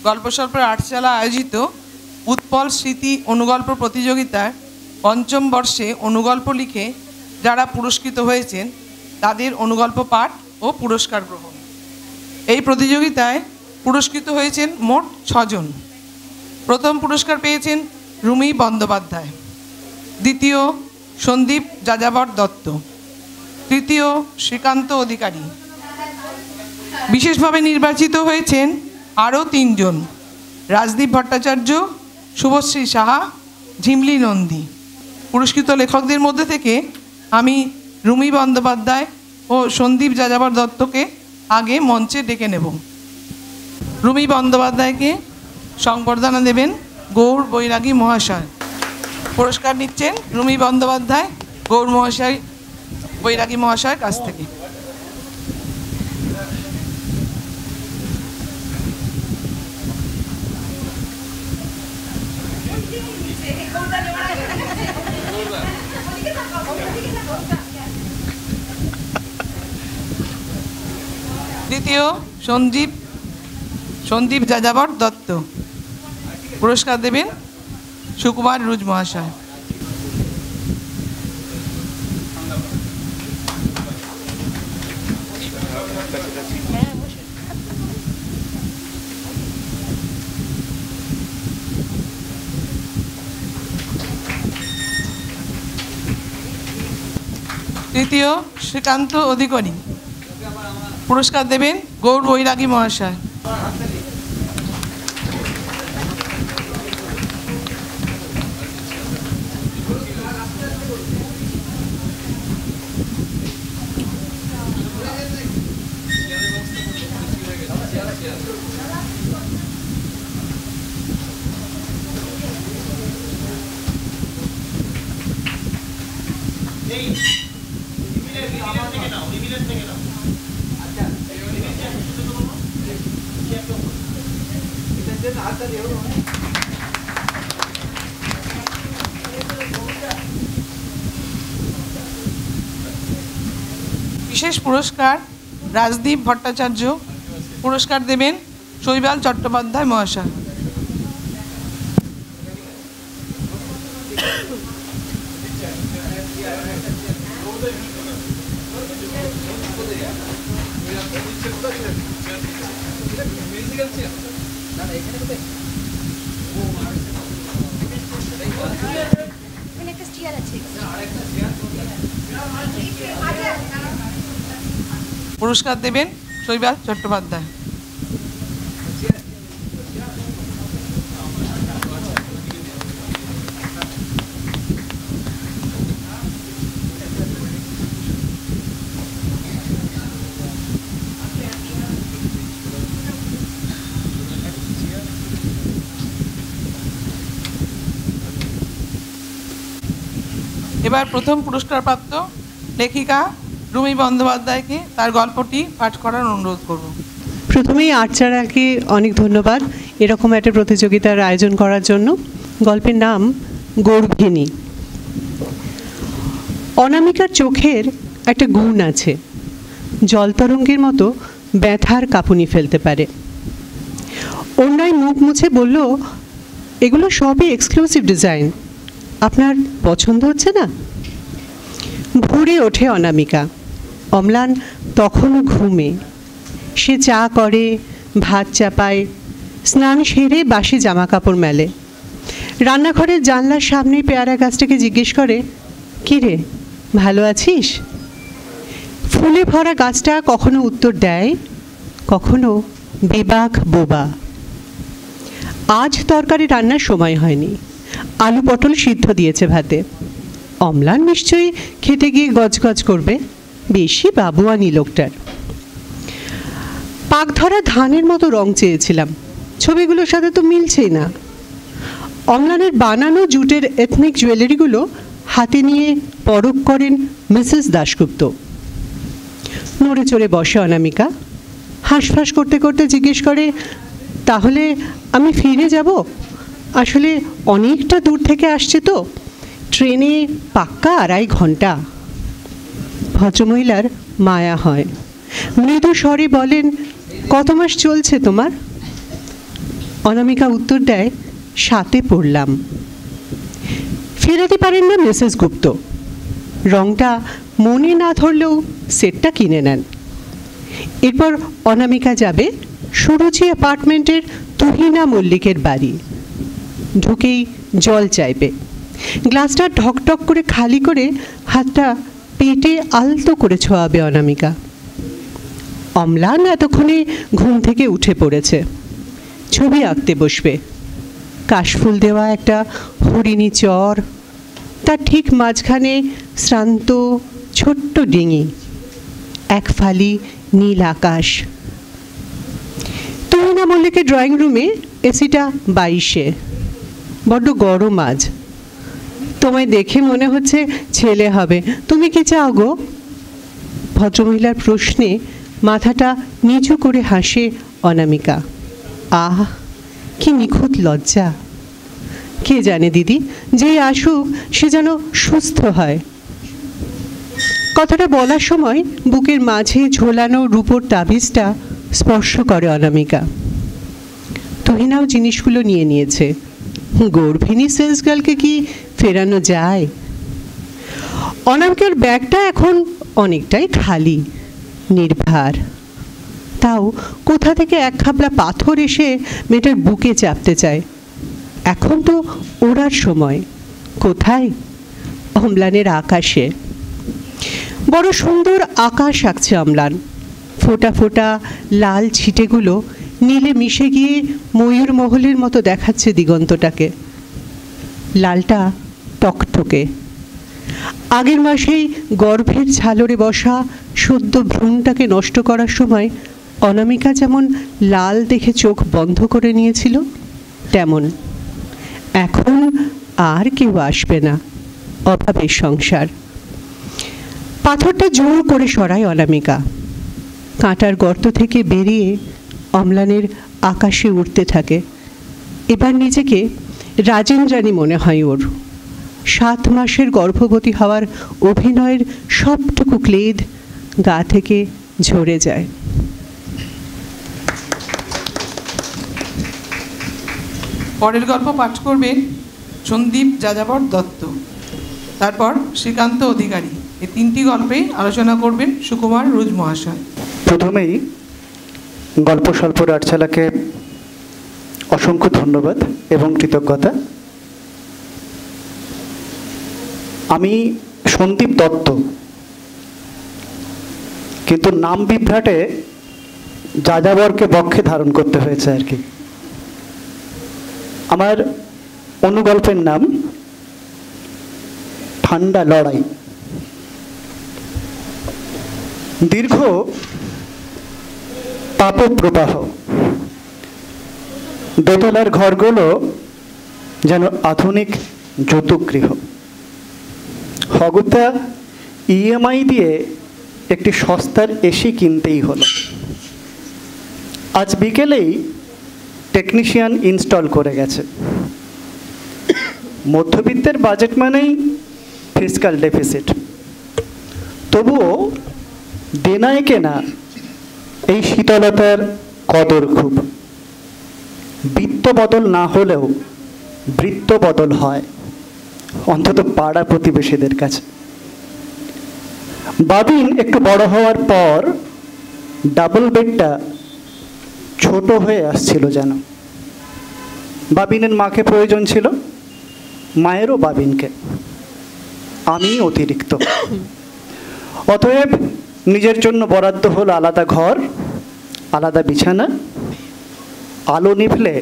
গল্পস্বল্পের আটচালা আয়োজিত উৎপল স্মৃতি অনুগল্প প্রতিযোগিতার পঞ্চম বর্ষে অনুগল্প লিখে যারা পুরস্কৃত হয়েছেন তাদের অনুগল্প পাঠ ও পুরস্কার গ্রহণ। এই প্রতিযোগিতায় পুরস্কৃত হয়েছেন মোট 6 জন। প্রথম পুরস্কার পেয়েছেন রুমি বন্দ্যোপাধ্যায়, দ্বিতীয় সন্দীপ যাযাবর দত্ত, তৃতীয় শ্রীকান্ত অধিকারী। বিশেষভাবে নির্বাচিত হয়েছেন আরও 3 জন: রাজদীপ ভট্টাচার্য, শুভশ্রী সাহা, ঝিমলি নন্দী। পুরস্কৃত লেখকদের মধ্যে থেকে আমি রুমি বন্দ্যোপাধ্যায় ও সন্দীপ যাযাবর দত্তকে আগে মঞ্চে ডেকে নেব। রুমি বন্দ্যোপাধ্যায়কে সংবর্ধনা দেবেন গৌর বৈরাগী মহাশয়। পুরস্কার নিচ্ছেন রুমি বন্দ্যোপাধ্যায় গৌর বৈরাগী মহাশয়ের কাছ থেকে। দ্বিতীয় সন্দীপ যাযাবর দত্ত। পুরস্কার দেবেন সুকুমার রুজ মহাশয়। তৃতীয় শ্রীকান্ত অধিকারী। পুরস্কার দেবেন গৌর বৈরাগী মহাশয়। বিশেষ পুরস্কার রাজদীপ ভট্টাচার্য। পুরস্কার দেবেন শৈবাল চট্টোপাধ্যায় মহাশয়। পুরস্কার দেবেন শৈবাল চট্টোপাধ্যায়। এবার প্রথম পুরস্কারপ্রাপ্ত লেখিকা রুমি বন্দ্যোপাধ্যায়কে তার গল্পটি পাঠ করার অনুরোধ করব। প্রথমেই আর্চারাকে অনেক ধন্যবাদ এরকম একটা প্রতিযোগিতার আয়োজন করার জন্য। গল্পের নাম গর্ভিণী। অনামিকার চোখের একটা গুণ আছে, জলতরঙ্গের মতো ব্যথার কাঁপুনি ফেলতে পারে। অন্যায় মুখ মুছে বলল, এগুলো সবই এক্সক্লুসিভ ডিজাইন, আপনার পছন্দ হচ্ছে না? ভোরে ওঠে অনামিকা। অম্লান তখনও ঘুমে। সে চা করে, ভাত চাপায়, স্নান সেরে বাসি জামা কাপড় মেলে। রান্নাঘরের জানলার সামনে পেয়ারা গাছটাকে জিজ্ঞেস করে, কী রে, ভালো আছিস? ফুলে ভরা গাছটা কখনো উত্তর দেয়, কখনো বেবাক বোবা। আজ তরকারি রান্নার সময় হয়নি, আলু পটল সিদ্ধ দিয়েছে ভাতে। অম্লান নিশ্চয়ই খেতে গিয়ে গজগজ করবে, বেশি বাবুয়ানি লোকটার। পাক ধরা ধানের মতো রং চেয়েছিলাম, ছবিগুলোর সাথে তো মিলছেই না। অম্লানের বানানো জুটের এথনিক জুয়েলারিগুলো হাতে নিয়ে পরখ করেন মিসেস দাশগুপ্ত। নড়ে চড়ে বসে অনামিকা, হাঁসফাঁস করতে করতে জিজ্ঞেস করে, তাহলে আমি ফিরে যাব? আসলে অনেকটা দূর থেকে আসছে তো, ট্রেনে পাক্কা 2.5 ঘন্টা। ভদ্রমহিলার মায়া হয়, মৃদু স্বরে বলেন, কত মাস চলছে তোমার? অনামিকা উত্তর দেয়, 7-এ পড়লাম। ফেরাতে পারেন না মিসেস গুপ্ত। রংটা মনে না ধরলেও সেটটা কিনে নেন। এরপর অনামিকা যাবে সুরুচি অ্যাপার্টমেন্টের তুহিনা মল্লিকের বাড়ি। ঢুকেই জল চাইবে। গ্লাসটা ঢকঢক করে খালি করে হাতটা পেটে আলতো করে ছোঁয়াবে অনামিকা। অম্লান এতক্ষণে ঘুম থেকে উঠে পড়েছে। ছবি আঁকতে বসবে। কাশফুল দেওয়া একটা হরিণী চর, তার ঠিক মাঝখানে শ্রান্ত ছোট্ট ডিঙি, এক ফালি নীল আকাশ। তুহিনা মল্লিকের ড্রয়িং রুমে এসিটা 22-এ। বড্ড গরম আজ। তোমায় দেখে মনে হচ্ছে ছেলে হবে, তুমি কি চাও গো? ভদ্রমহিলার প্রশ্নে মাথাটা নিচু করে হাসে অনামিকা। আহ, কি নিখুঁত লজ্জা! কে জানে দিদি, যেই আসুক সে যেন সুস্থ হয়। কথাটা বলার সময় বুকের মাঝে ঝোলানো রূপোর তাবিজটা স্পর্শ করে অনামিকা। তুহিনাও জিনিসগুলো নিয়ে নিয়েছে। গর্ভিণী সেলস গার্লকে কি ফেরানো যায়? অনামিকার ব্যাগটা এখন অনেকটাই খালি, নির্ভার। তাও কোথা থেকে এক খাবলা পাথর এসে মেয়েটার বুকে চাপতে চায়। এখন তো ওড়ার সময়। কোথায়? অম্লানের আকাশে। বড় সুন্দর আকাশ আঁকছে অম্লান। ফোটা ফোটা লাল ছিটেগুলো নীলে মিশে গিয়ে ময়ূর মহলের মতো দেখাচ্ছে দিগন্তটাকে। লালটা টকটকে। আগের মাসেই গর্ভের ঝালরে বসা সদ্য ভ্রূণটাকে নষ্ট করার সময় অনামিকা যেমন লাল দেখে চোখ বন্ধ করে নিয়েছিল, তেমন এখন আর কেউ আসবে না। অভাবের সংসার। পাথরটা জোর করে সরায় অনামিকা। কাঁটার গর্ত থেকে বেরিয়ে অম্লানের আকাশে উঠতে থাকে। এবার নিজেকে রাজেন্দ্রাণী মনে হয় ওর। 7 মাসের গর্ভবতী হওয়ার অভিনয়ের সবটুকু ক্লেদ গা থেকে ঝরে যায়। পরের গল্প পাঠ করবেন সন্দীপ যাযাবর দত্ত, তারপর শ্রীকান্ত অধিকারী। এই 3টি গল্পে আলোচনা করবেন সুকুমার রোজ মহাশয়। প্রথমেই গল্প স্বল্প রাটছালাকে অসংখ্য ধন্যবাদ এবং কৃতজ্ঞতা। আমি সন্দীপ দত্ত, কিন্তু নাম বিভ্রাটে যাযাবরকে বক্ষে ধারণ করতে হয়েছে আর কি। আমার অনুগল্পের নাম ঠান্ডা লড়াই। দীর্ঘ তাপপ্রবাহ। দোতলার ঘরগুলো যেন আধুনিক যৌতুকগৃহ। হগুতা ইএমআই দিয়ে একটি সস্তার এসি কিনতেই হলো। আজ বিকেলেই টেকনিশিয়ান ইনস্টল করে গেছে। মধ্যবিত্তের বাজেট মানেই ফিসকাল ডেফিসিট। তবুও দেনায় কেনা এই শীতলতার কদর খুব। বৃত্ত বদল না হলেও বৃত্ত বদল হয়, অন্তত পাড়া প্রতিবেশীদের কাছে। বাবিন একটু বড় হওয়ার পর ডাবল বেডটা ছোট হয়ে আসছিল যেন। বাবিনের মাকে প্রয়োজন ছিল, মায়েরও বাবিনকে, আমি অতিরিক্ত। অতএব নিজের জন্য বরাদ্দ হলো আলাদা ঘর, আলাদা বিছানা, আলো নিভলে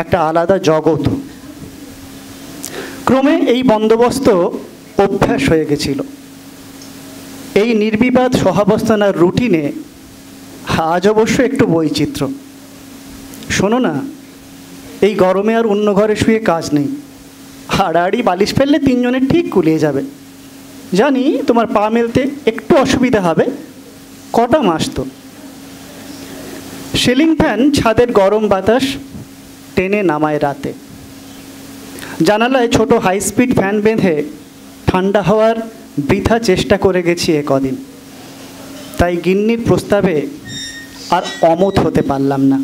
একটা আলাদা জগৎ। ক্রমে এই বন্দোবস্ত অভ্যাস হয়ে গেছিল। এই নির্বিবাদ সহাবস্থানার রুটিনে আজ অবশ্য একটু বৈচিত্র্য। শোনো না, এই গরমে আর অন্য ঘরে শুয়ে কাজ নেই। হাড়াহাড়ি বালিশ ফেললে 3 জনের ঠিক কুলিয়ে যাবে। জানি তোমার পা মেলতে একটু অসুবিধা হবে, কটা মাস তো। সিলিং ফ্যান ছাদের গরম বাতাস টেনে নামায় রাতে। জানালায় ছোট হাই স্পিড ফ্যান বেঁধে ঠান্ডা হওয়ার বৃথা চেষ্টা করে গেছি কদিন। তাই গিন্নির প্রস্তাবে আর অমত হতে পারলাম না।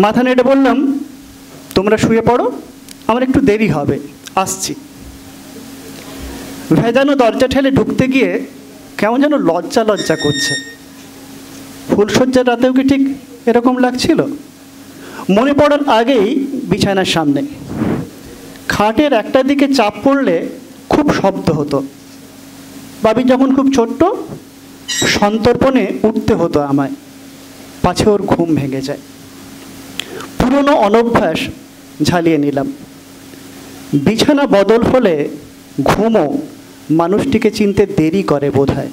মাথা নেড়ে বললাম, তোমরা শুয়ে পড়ো, আমার একটু দেরি হবে, আসছি। ভেজানো দরজা ঠেলে ঢুকতে গিয়ে কেমন যেন লজ্জা লজ্জা করছে। ফুলশয্যার রাতেও কি ঠিক এরকম লাগছিল? মনে পড়ার আগেই বিছানার সামনে খাটের একটা দিকে চাপ পড়লে খুব শব্দ হতো। বাবি যখন খুব ছোট্ট, সন্তর্পণে উঠতে হতো আমায়, পাছে ওর ঘুম ভেঙে যায়। পুরনো অনভ্যাস ঝালিয়ে নিলাম। বিছানা বদল হলে ঘুমও মানুষটিকে চিনতে দেরি করে বোধহয়।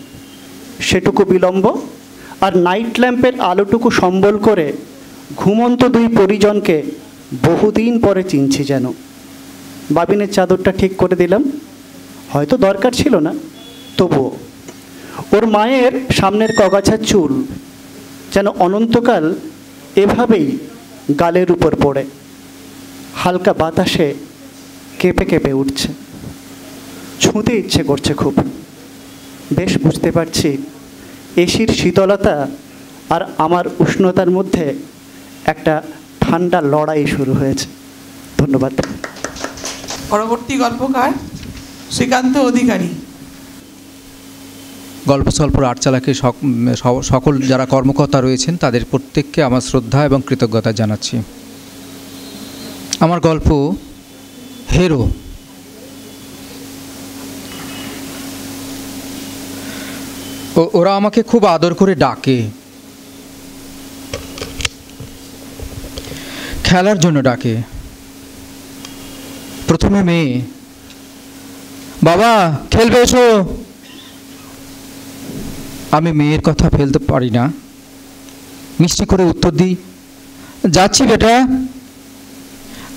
সেটুকু বিলম্ব আর নাইট ল্যাম্পের আলোটুকু সম্বল করে ঘুমন্ত দুই পরিজনকে বহুদিন পরে চিনছি যেন। বাবিনের চাদরটা ঠিক করে দিলাম, হয়তো দরকার ছিল না, তবুও। ওর মায়ের সামনের কগাছার চুল যেন অনন্তকাল এভাবেই গালের উপর পড়ে হালকা বাতাসে কেঁপে কেঁপে উঠছে। ছুঁতে ইচ্ছে করছে খুব। বেশ বুঝতে পারছি এসির শীতলতা আর আমার উষ্ণতার মধ্যে একটা ঠান্ডা লড়াই শুরু হয়েছে। ধন্যবাদ। পরবর্তী গল্পকার শ্রীকান্ত অধিকারী। গল্প স্বল্পর আটচালাকে সকল যারা কর্মকর্তা রয়েছেন তাদের প্রত্যেককে আমার শ্রদ্ধা এবং কৃতজ্ঞতা জানাচ্ছি। আমার গল্প হেরো। ওরা আমাকে খুব আদর করে ডাকে, খেলার জন্য ডাকে। প্রথমে মেয়ে, বাবা খেলবে এসো। আমি মেয়ের কথা ফেলতে পারি না, মিষ্টি করে উত্তর দিই, যাচ্ছি বেটা।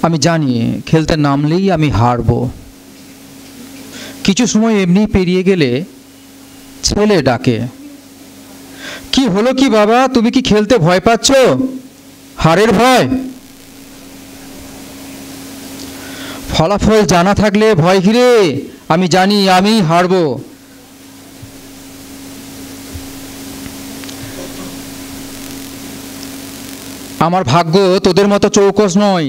আমি জানি খেলতে নামলেই আমি হারব। কিছু সময় এমনি পেরিয়ে গেলে ছেলে ডাকে, কি হলো কি বাবা, তুমি কি খেলতে ভয় পাচ্ছ? হারের ভয়? ফলাফল জানা থাকলে ভয় ঘিরে, আমি জানি আমি হারব। আমার ভাগ্য তোদের মতো চৌকস নয়।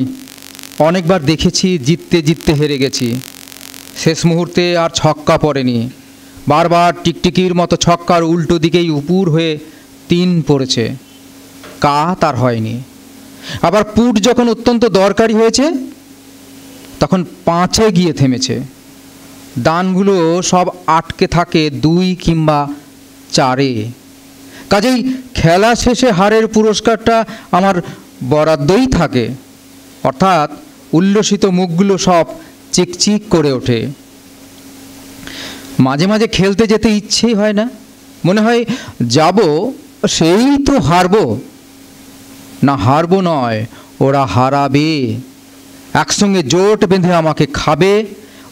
অনেকবার দেখেছি জিততে জিততে হেরে গেছি। শেষ মুহূর্তে আর ছক্কা পড়েনি, বারবার টিকটিকির মতো ছক্কার উল্টো দিকেই উপুর হয়ে 3 পড়েছে, কা তার হয়নি। আবার পুট যখন অত্যন্ত দরকারি হয়েছে তখন 5-এ গিয়ে থেমেছে। দানগুলো সব আটকে থাকে 2 কিংবা 4-এ। কাজেই খেলা শেষে হারের পুরস্কারটা আমার বরাদ্দই থাকে, অর্থাৎ উল্লসিত মুখগুলো সব চিকচিক করে ওঠে। মাঝে মাঝে খেলতে যেতে ইচ্ছেই হয় না, মনে হয় যাব সেই তো হারবো। না, হারবো নয়, ওরা হারাবে। একসঙ্গে জোট বেঁধে আমাকে খাবে।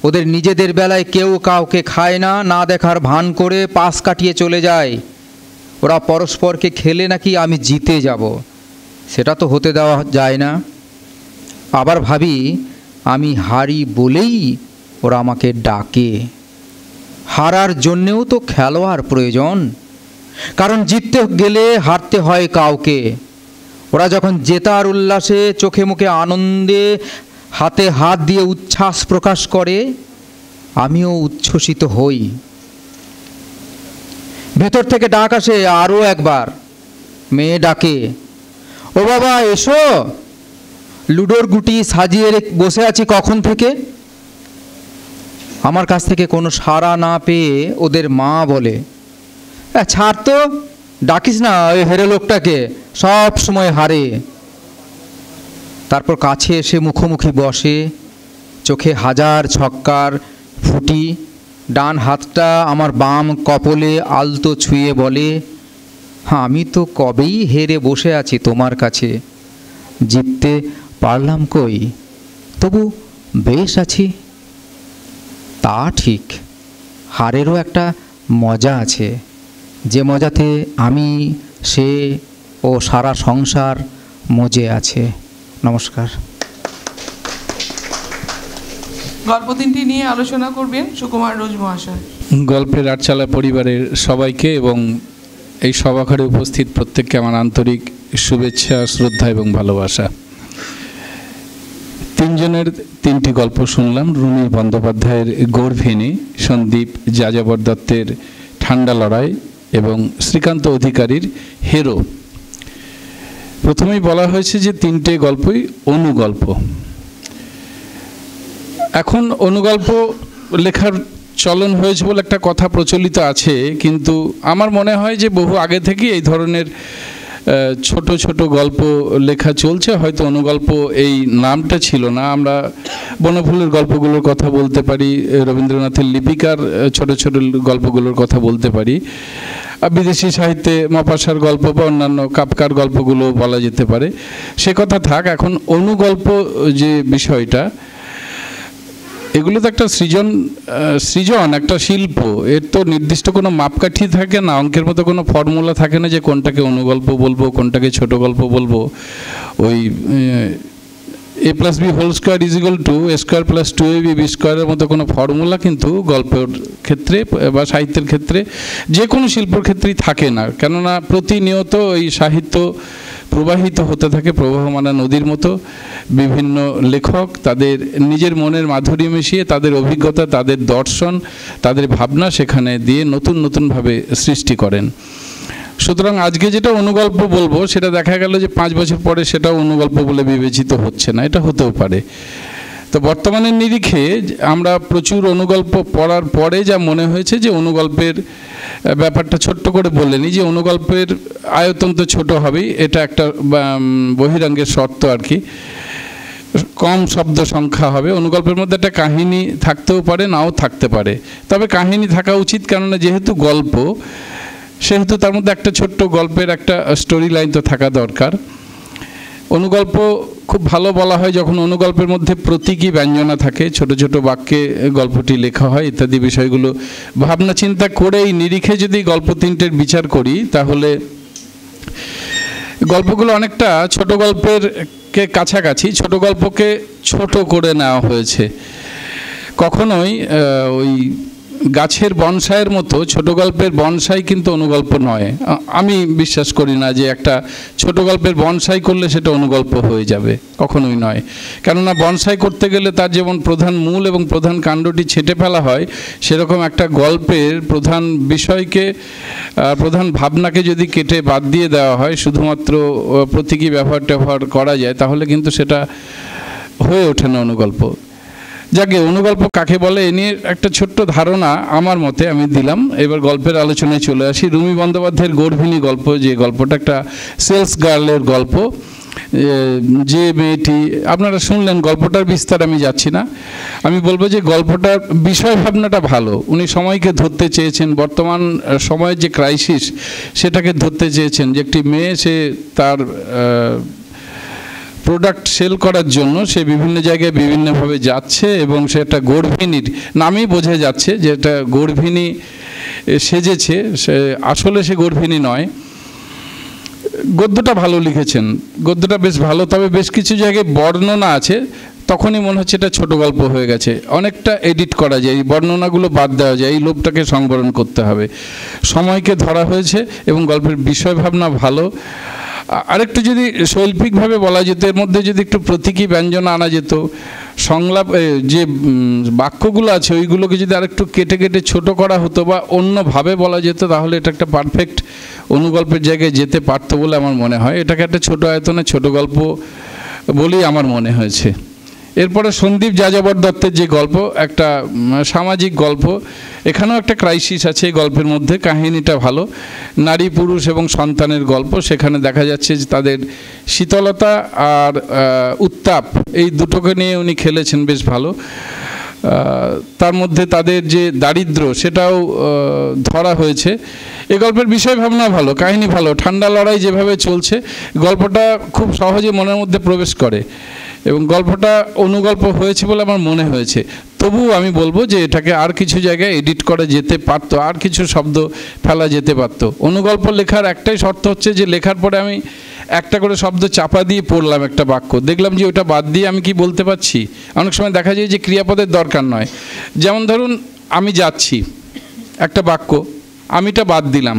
ওদের নিজেদের বেলায় কেউ কাউকে খায় না, না দেখার ভান করে পাশ কাটিয়ে চলে যায়। ওরা পরস্পরকে খেলে নাকি আমি জিতে যাব, সেটা তো হতে দেওয়া যায় না। আবার ভাবি আমি হারি বলেই ওরা আমাকে ডাকে। হারার জন্যেও তো খেলোয়াড় প্রয়োজন, কারণ জিততে গেলে হারতে হয় কাউকে। ওরা যখন জেতার উল্লাসে চোখে মুখে আনন্দে হাতে হাত দিয়ে উচ্ছ্বাস প্রকাশ করে, আমিও উচ্ছ্বসিত হই। ভেতর থেকে ডাক আসে আরও একবার। মেয়ে ডাকে, ও বাবা এসো, লুডোর গুটি সাজিয়ে বসে আছি কখন থেকে। আমার কাছ থেকে কোনো সাড়া না পেয়ে ওদের মা বলে, ছাড় তো, ডাকিস না ওই হেরে লোকটাকে, সব সময় হারে। তারপর কাছে এসে মুখোমুখি বসে, চোখে হাজার ছক্কার ফুটি, ডান হাতটা আমার বাম কপলে আলতো ছুঁয়ে বলে, আমি তো কবেই হেরে বসে আছি তোমার কাছে, জিততে পারলাম কই, তবু বেশ আছি। তা ঠিক, হারেরও একটা মজা আছে, যে মজাতে আমি, সে ও সারা সংসার মজে আছে। নমস্কার। গল্প 3টি নিয়ে আলোচনা করবেন সুকুমার রোজ মহাশয়। গল্পের আটচালা পরিবারের সবাইকে এবং এই সভাঘরে উপস্থিত প্রত্যেককে আমার আন্তরিক শুভেচ্ছা, শ্রদ্ধা এবং ভালোবাসা। তিনজনের তিনটি গল্প শুনলাম, রুমি বন্দ্যোপাধ্যায়ের গর্ভিণী, সন্দীপ যাযাবর দত্তের ঠান্ডা লড়াই এবং শ্রীকান্ত অধিকারীর হেরো। প্রথমেই বলা হয়েছে যে তিনটে গল্পই অনুগল্প। এখন অনুগল্প লেখার চলন হয়েছে বলে একটা কথা প্রচলিত আছে, কিন্তু আমার মনে হয় যে বহু আগে থেকেই এই ধরনের ছোট ছোট গল্প লেখা চলছে। হয়তো অনুগল্প এই নামটা ছিল না। আমরা বনফুলের গল্পগুলোর কথা বলতে পারি, রবীন্দ্রনাথের লিপিকার ছোট ছোট গল্পগুলোর কথা বলতে পারি, বিদেশি সাহিত্যে মপাসার গল্প বা অন্যান্য কাপকার গল্পগুলো বলা যেতে পারে। সে কথা থাক, এখন অনুগল্প যে বিষয়টা, এগুলো তো একটা সৃজন একটা শিল্প। এর তো নির্দিষ্ট কোনো মাপকাঠি থাকে না, অঙ্কের মতো কোনো ফর্মুলা থাকে না যে কোনটাকে অনুগল্প বলবো, কোনটাকে ছোট গল্প বলবো। ওই a+b² = a²+2ab² মতো কোনো ফর্মুলা কিন্তু গল্পের ক্ষেত্রে বা সাহিত্যের ক্ষেত্রে যে কোনো শিল্পের ক্ষেত্রেই থাকে না। কেননা প্রতিনিয়ত এই সাহিত্য প্রবাহিত হতে থাকে প্রবাহমানা নদীর মতো। বিভিন্ন লেখক তাদের নিজের মনের মাধুরী মিশিয়ে তাদের অভিজ্ঞতা, তাদের দর্শন, তাদের ভাবনা সেখানে দিয়ে নতুন নতুনভাবে সৃষ্টি করেন। সুতরাং আজকে যেটা অনুগল্প বলবো সেটা দেখা গেল যে 5 বছর পরে সেটা অনুগল্প বলে বিবেচিত হচ্ছে না, এটা হতেও পারে। তো বর্তমানের নিরিখে আমরা প্রচুর অনুগল্প পড়ার পরে যা মনে হয়েছে যে অনুগল্পের ব্যাপারটা ছোট্ট করে বললেনি, যে অনুগল্পের আয়তন তো ছোট হবেই, এটা একটা বহিরাঙ্গের শর্ত আর কি। কম শব্দ সংখ্যা হবে। অনুগল্পের মধ্যে একটা কাহিনী থাকতেও পারে, নাও থাকতে পারে, তবে কাহিনী থাকা উচিত। কেননা যেহেতু গল্প, সেহেতু তার মধ্যে একটা ছোট্ট গল্পের একটা স্টোরি লাইন তো থাকা দরকার। অনুগল্প খুব ভালো বলা হয় যখন অনুগল্পের মধ্যে প্রতীকী ব্যঞ্জনা থাকে, ছোট ছোট বাক্যে গল্পটি লেখা হয় ইত্যাদি বিষয়গুলো ভাবনা চিন্তা করে এই নিরিখে যদি গল্প তিনটের বিচার করি, তাহলে গল্পগুলো অনেকটা ছোট গল্পের কে কাছাকাছি। ছোট গল্পকে ছোট করে নেওয়া হয়েছে। কখনোই ওই গাছের বনসাইয়ের মতো ছোট গল্পের বনসাই কিন্তু অনুগল্প নয়। আমি বিশ্বাস করি না যে একটা ছোট গল্পের বনসাই করলে সেটা অনুগল্প হয়ে যাবে, কখনোই নয়। কেননা বনসাই করতে গেলে তার যেমন প্রধান মূল এবং প্রধান কাণ্ডটি ছেঁটে ফেলা হয়, সেরকম একটা গল্পের প্রধান বিষয়কে, প্রধান ভাবনাকে যদি কেটে বাদ দিয়ে দেওয়া হয়, শুধুমাত্র প্রতীকী ব্যবহার করা যায়, তাহলে কিন্তু সেটা হয়ে ওঠে না অনুগল্প। যাকে অনুগল্প কাকে বলে এ নিয়ে একটা ছোট্ট ধারণা আমার মতে আমি দিলাম। এবার গল্পের আলোচনায় চলে আসি। রুমি বন্দ্যোপাধ্যায়ের গর্ভিণী গল্প, যে গল্পটা একটা সেলস গার্লের গল্প। যে মেয়েটি আপনারা শুনলেন, গল্পটার বিস্তার আমি যাচ্ছি না। আমি বলবো যে গল্পটার বিষয় ভাবনাটা ভালো। উনি সময়কে ধরতে চেয়েছেন, বর্তমান সময়ের যে ক্রাইসিস সেটাকে ধরতে চেয়েছেন, যে একটি মেয়ে সে তার প্রোডাক্ট সেল করার জন্য সে বিভিন্ন জায়গায় বিভিন্নভাবে যাচ্ছে এবং সে একটা গর্ভিণীর নামেই বোঝা যাচ্ছে যে এটা গর্ভিণী সেজেছে, সে আসলে সে গর্ভিণী নয়। গদ্যটা ভালো লিখেছেন, গদ্যটা বেশ ভালো, তবে বেশ কিছু জায়গায় বর্ণনা আছে, তখনই মনে হচ্ছে এটা ছোট গল্প হয়ে গেছে। অনেকটা এডিট করা যায়, এই বর্ণনাগুলো বাদ দেওয়া যায়, এই লোভটাকে সংবরণ করতে হবে। সময়কে ধরা হয়েছে এবং গল্পের বিষয় ভাবনা ভালো। আরেকটু যদি শৈল্পিকভাবে বলা যেত, এর মধ্যে যদি একটু প্রতীকী ব্যঞ্জনা আনা যেত, সংলাপ যে বাক্যগুলো আছে ওইগুলোকে যদি আরেকটু কেটে কেটে ছোট করা হতো বা অন্যভাবে বলা যেত, তাহলে এটা একটা পারফেক্ট অনুগল্পের জায়গায় যেতে পারতো বলে আমার মনে হয়। এটাকে একটা ছোট আয়তনে ছোট গল্প বলেই আমার মনে হয়েছে। এরপরে সন্দীপ যাযাবর দত্তের যে গল্প, একটা সামাজিক গল্প, এখানেও একটা ক্রাইসিস আছে এই গল্পের মধ্যে। কাহিনীটা ভালো, নারী পুরুষ এবং সন্তানের গল্প। সেখানে দেখা যাচ্ছে যে তাদের শীতলতা আর উত্তাপ, এই দুটোকে নিয়ে উনি খেলেছেন বেশ ভালো। তার মধ্যে তাদের যে দারিদ্র্য সেটাও ধরা হয়েছে। এই গল্পের বিষয় ভাবনা ভালো, কাহিনী ভালো। ঠান্ডা লড়াই যেভাবে চলছে, গল্পটা খুব সহজে মনের মধ্যে প্রবেশ করে এবং গল্পটা অনুগল্প হয়েছে বলে আমার মনে হয়েছে। তবুও আমি বলবো যে এটাকে আর কিছু জায়গায় এডিট করা যেতে পারতো, আর কিছু শব্দ ফেলা যেতে পারতো। অনুগল্প লেখার একটাই শর্ত হচ্ছে যে লেখার পরে আমি একটা করে শব্দ চাপা দিয়ে পড়লাম একটা বাক্য, দেখলাম যে ওটা বাদ দিয়ে আমি কি বলতে পারছি। অনেক সময় দেখা যায় যে ক্রিয়াপদের দরকার নয়। যেমন ধরুন আমি যাচ্ছি, একটা বাক্য, আমিটা বাদ দিলাম,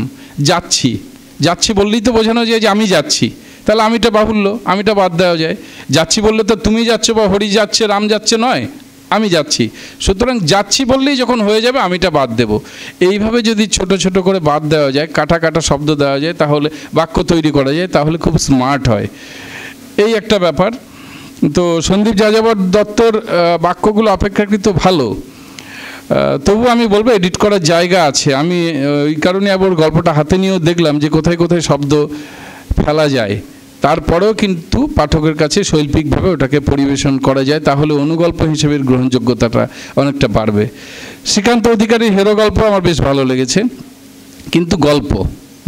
যাচ্ছি। যাচ্ছি বললেই তো বোঝানো যায় যে আমি যাচ্ছি, তাহলে আমিটা বাহুল্য, আমিটা বাদ দেওয়া যায়। যাচ্ছি বললে তো তুমি যাচ্ছ বা হরি যাচ্ছে রাম যাচ্ছে নয়, আমি যাচ্ছি। সুতরাং যাচ্ছি বললেই যখন হয়ে যাবে আমিটা বাদ দেব। এইভাবে যদি ছোট ছোট করে বাদ দেওয়া যায়, কাটা কাটা শব্দ দেওয়া যায়, তাহলে বাক্য তৈরি করা যায়, তাহলে খুব স্মার্ট হয়। এই একটা ব্যাপার। তো সন্দীপ যাযাবর দত্তর বাক্যগুলো অপেক্ষাকৃত ভালো, তবু আমি বলবো এডিট করার জায়গা আছে। আমি ওই কারণে আবার গল্পটা হাতে নিয়েও দেখলাম যে কোথায় কোথায় শব্দ ফেলা যায়, তারপরেও কিন্তু পাঠকের কাছে শৈল্পিকভাবে ওটাকে পরিবেশন করা যায়, তাহলে অনুগল্প হিসেবে গ্রহণযোগ্যতাটা অনেকটা বাড়বে। শ্রীকান্ত অধিকারীর হেরো গল্প আমার বেশ ভালো লেগেছে, কিন্তু গল্প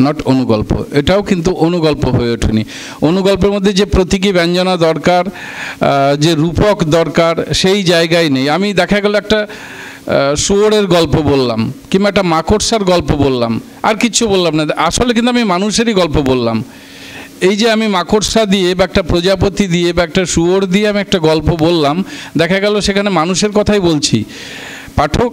নট অনুগল্প, এটাও কিন্তু অনুগল্প হয়ে ওঠেনি। অনুগল্পের মধ্যে যে প্রতীকী ব্যঞ্জনা দরকার, যে রূপক দরকার, সেই জায়গায় নেই। আমি দেখা গেল একটা শুয়োরের গল্প বললাম কিংবা একটা মাকড়সার গল্প বললাম, আর কিচ্ছু বললাম না, আসলে কিন্তু আমি মানুষেরই গল্প বললাম। এই যে আমি মাকড়সা দিয়ে বা একটা প্রজাপতি দিয়ে বা একটা শুয়োর দিয়ে আমি একটা গল্প বললাম, দেখা গেল সেখানে মানুষের কথাই বলছি। পাঠক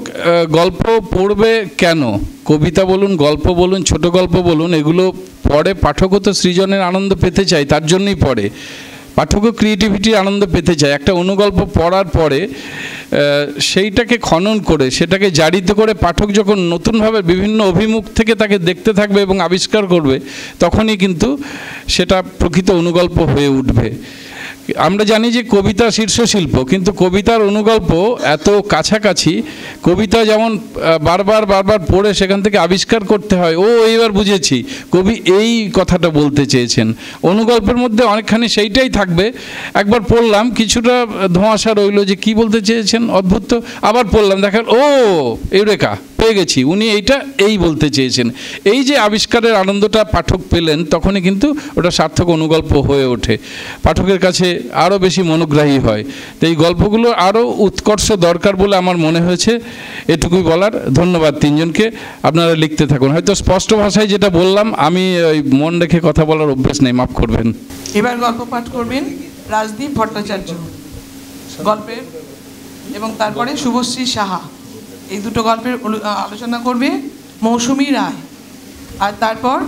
গল্প পড়বে কেন? কবিতা বলুন, গল্প বলুন, ছোট গল্প বলুন, এগুলো পড়ে পাঠকও তো সৃজনের আনন্দ পেতে চায়, তার জন্যই পড়ে। পাঠকও ক্রিয়েটিভিটির আনন্দ পেতে চায়। একটা অনুগল্প পড়ার পরে সেইটাকে খনন করে, সেটাকে জারিত করে পাঠক যখন নতুনভাবে বিভিন্ন অভিমুখ থেকে তাকে দেখতে থাকবে এবং আবিষ্কার করবে, তখনই কিন্তু সেটা প্রকৃত অনুগল্প হয়ে উঠবে। আমরা জানি যে কবিতা শীর্ষ শিল্প, কিন্তু কবিতার অনুগল্প এত কাছাকাছি। কবিতা যেমন বারবার বারবার পড়ে সেখান থেকে আবিষ্কার করতে হয়, ও এইবার বুঝেছি কবি এই কথাটা বলতে চেয়েছেন। অনুগল্পের মধ্যে অনেকখানি সেইটাই থাকবে। একবার পড়লাম, কিছুটা ধোঁয়াশা রইল যে কি বলতে চেয়েছেন, অদ্ভুত, আবার পড়লাম, দেখার ও ইউরেকা পেয়ে গেছি, উনি এইটা এই বলতে চেয়েছেন। এই যে আবিষ্কারের আনন্দটা পাঠক পেলেন, তখনই কিন্তু ওটা সার্থক অনুগল্প হয়ে ওঠে, পাঠকের কাছে আরও বেশি মনোগ্রাহী হয়। তো এই গল্পগুলো আরও উৎকর্ষ দরকার বলে আমার মনে হয়েছে। এটুকুই বলার। ধন্যবাদ তিনজনকে। আপনারা লিখতে থাকুন। হয়তো স্পষ্ট ভাষায় যেটা বললাম, আমি ওই মন রেখে কথা বলার অভ্যেস নেই, মাফ করবেন। এবার গল্প পাঠ করবেন রাজদীপ ভট্টাচার্য গল্পের, এবং তারপরে শুভশ্রী সাহা। এই দুটো গল্পের আলোচনা করবে মৌসুমী রায়। আর তারপর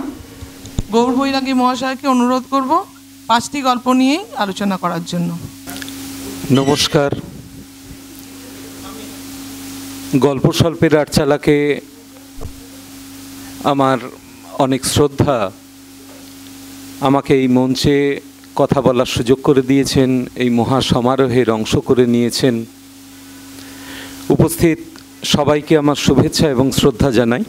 গৌর বৈরাগী মহাশয়কে অনুরোধ করব 5টি গল্প নিয়েই আলোচনা করার জন্য। নমস্কার। গল্প স্বল্পের আটচালাকে আমার অনেক শ্রদ্ধা। আমাকে এই মঞ্চে কথা বলার সুযোগ করে দিয়েছেন, এই মহা সমারোহের অংশ করে নিয়েছেন। উপস্থিত সবাইকে আমার শুভেচ্ছা এবং শ্রদ্ধা জানাই।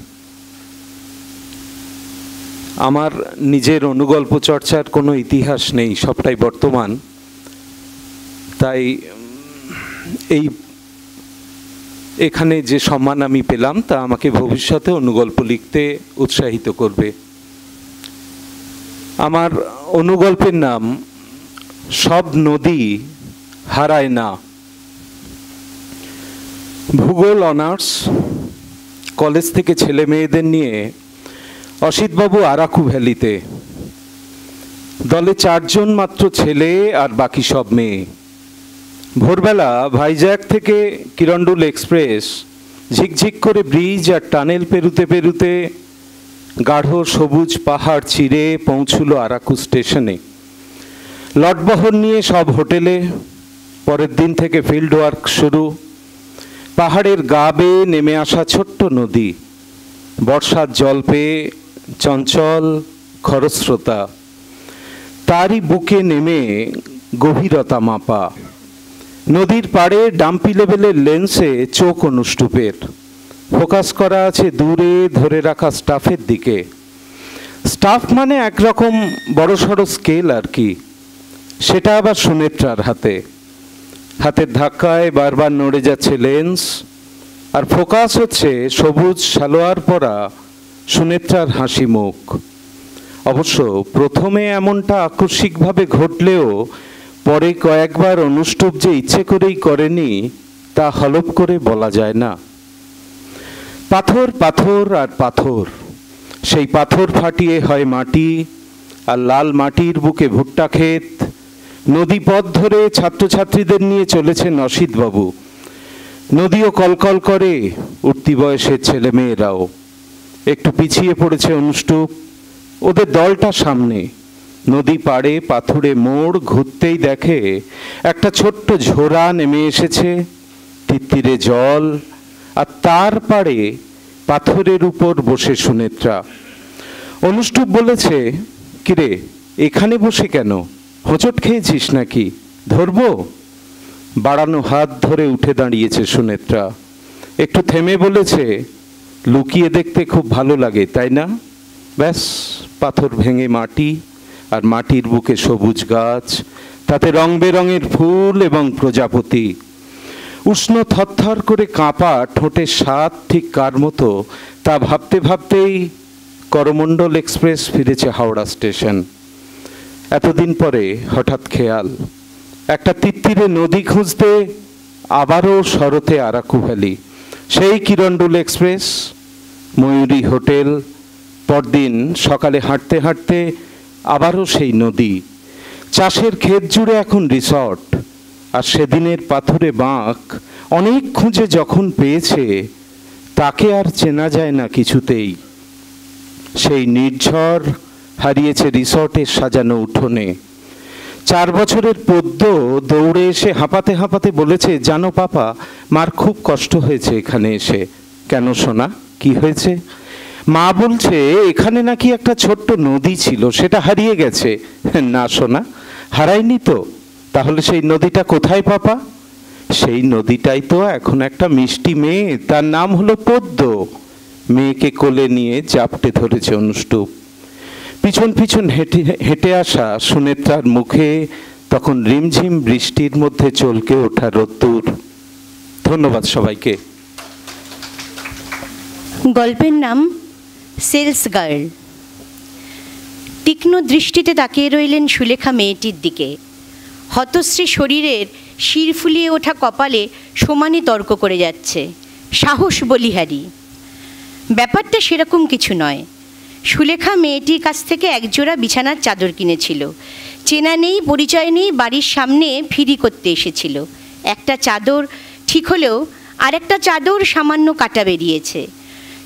আমার নিজের অনুগল্প চর্চার কোনো ইতিহাস নেই, সবটাই বর্তমান। তাই এখানে যে সম্মান আমি পেলাম তা আমাকে ভবিষ্যতে অনুগল্প লিখতে উৎসাহিত করবে। আমার অনুগল্পের নাম সব নদী হারায় না। ভূগোল অনার্স কলেজ থেকে ছেলে মেয়েদের নিয়ে অসিতবাবু আরাকু ভ্যালিতে। দলে 4 জন মাত্র ছেলে আর বাকি সব মেয়ে। ভোরবেলা ভাইজ্যাক থেকে কিরণডুল এক্সপ্রেস ঝিকঝিক করে ব্রিজ আর টানেল পেরুতে পেরুতে গাঢ় সবুজ পাহাড় চিরে পৌঁছল আরাকু স্টেশনে। লটবহর নিয়ে সব হোটেলে। পরের দিন থেকে ফিল্ড ওয়ার্ক শুরু। পাহাড়ের গা বেয়ে নেমে আসা ছোট্ট নদী, বর্ষার জল পেয়ে চঞ্চল খরস্রোতা, তারই বুকে নেমে গভীরতা মাপা। নদীর পাড়ে ডাম্পি লেভেলের লেন্সে চোখ অনুষ্টুপের, ফোকাস করা আছে দূরে ধরে রাখা স্টাফের দিকে। স্টাফ মানে একরকম বড়সড় স্কেল আর কি, সেটা আবার সুনেত্রার হাতে। হাতের ধাক্কায় বারবার নড়ে যাচ্ছে লেন্স, আর ফোকাস হচ্ছে সবুজ সালোয়ার পরা সুনেত্রার হাসি মুখ। অবশ্য প্রথমে এমনটা আকস্মিকভাবে ঘটলেও পরে কয়েকবার অনুষ্টুপ যে ইচ্ছে করেই করেনি তা হলপ করে বলা যায় না। পাথর পাথর আর পাথর, সেই পাথর ফাটিয়ে হয় মাটি, আর লাল মাটির বুকে ভুট্টা ক্ষেত। নদী পথ ধরে ছাত্রছাত্রীদের নিয়ে চলেছেন অসিতবাবু। নদীও কলকল করে, উঠতি বয়সের ছেলে মেয়েরাও। একটু পিছিয়ে পড়েছে অনুষ্টুপ, ওদের দলটা সামনে। নদী পাড়ে পাথুরে মোড় ঘুরতেই দেখে একটা ছোট্ট ঝোড়া নেমে এসেছে, তিত্তিরে জল, আর তার পাড়ে পাথরের উপর বসে সুনেত্রা। অনুষ্টুপ বলেছে, কিরে এখানে বসে কেন, হোঁচট খেয়েছিস নাকি, ধরবো? বাড়ানো হাত ধরে উঠে দাঁড়িয়েছে সুনেত্রা। একটু থেমে বলেছে, লুকিয়ে দেখতে খুব ভালো লাগে তাই না? ব্যাস, পাথর ভেঙে মাটি, আর মাটির বুকে সবুজ গাছ, তাতে রং বেরঙের ফুল এবং প্রজাপতি। উষ্ণ থরথর করে কাঁপা ঠোঁটের স্বাদ ঠিক কার মতো তা ভাবতে ভাবতেই করমণ্ডল এক্সপ্রেস ফিরেছে হাওড়া স্টেশন। এতদিন পরে হঠাৎ খেয়াল, একটা তিত্তিরে নদী খুঁজতে আবারও শরতে আরাকু ভ্যালি। সেই কিরণডুল এক্সপ্রেস, ময়ূরী হোটেল, পরদিন সকালে হাঁটতে হাঁটতে আবারও সেই নদী। চাষের ক্ষেত জুড়ে এখন রিসর্ট, আর সেদিনের পাথরে বাঁক অনেক খুঁজে যখন পেয়েছে তাকে আর চেনা যায় না কিছুতেই। সেই নির্ঝর হারিয়েছে রিসর্টের সাজানো উঠোনে। 4 বছরের পদ্য দৌড়ে এসে হাঁপাতে হাঁপাতে বলেছে, জানো পাপা, মার খুব কষ্ট হয়েছে এখানে এসে। কেন সোনা, কি হয়েছে? মা বলছে এখানে নাকি একটা ছোট্ট নদী ছিল, সেটা হারিয়ে গেছে। না সোনা, হারায়নি তো। তাহলে সেই নদীটা কোথায় পাপা? সেই নদীটাই তো এখন একটা মিষ্টি মেয়ে, তার নাম হলো পদ্ম। মেয়েকে কোলে নিয়ে জাপটে ধরেছে অনুষ্টুপ। পিছন পিছন হেঁটে হেঁটে আসা সুনেত্রার মুখে তখন রিমঝিম বৃষ্টির মধ্যে চলকে ওঠা রোদ্দুর। ধন্যবাদ সবাইকে। গল্পের নাম সেলস গার্ল। তীক্ষ্ণ দৃষ্টিতে তাকিয়ে রইলেন সুলেখা মেয়েটির দিকে। হতশ্রী শরীরের শির ফুলিয়ে ওঠা কপালে সমানে তর্ক করে যাচ্ছে, সাহস বলিহারি। ব্যাপারটা সেরকম কিছু নয়। সুলেখা মেয়েটির কাছ থেকে একজোড়া বিছানার চাদর কিনেছিল। চেনা নেই, পরিচয় নেই, বাড়ির সামনে ফিরি করতে এসেছিল। একটা চাদর ঠিক হলেও আর একটা চাদর সামান্য কাটা বেরিয়েছে।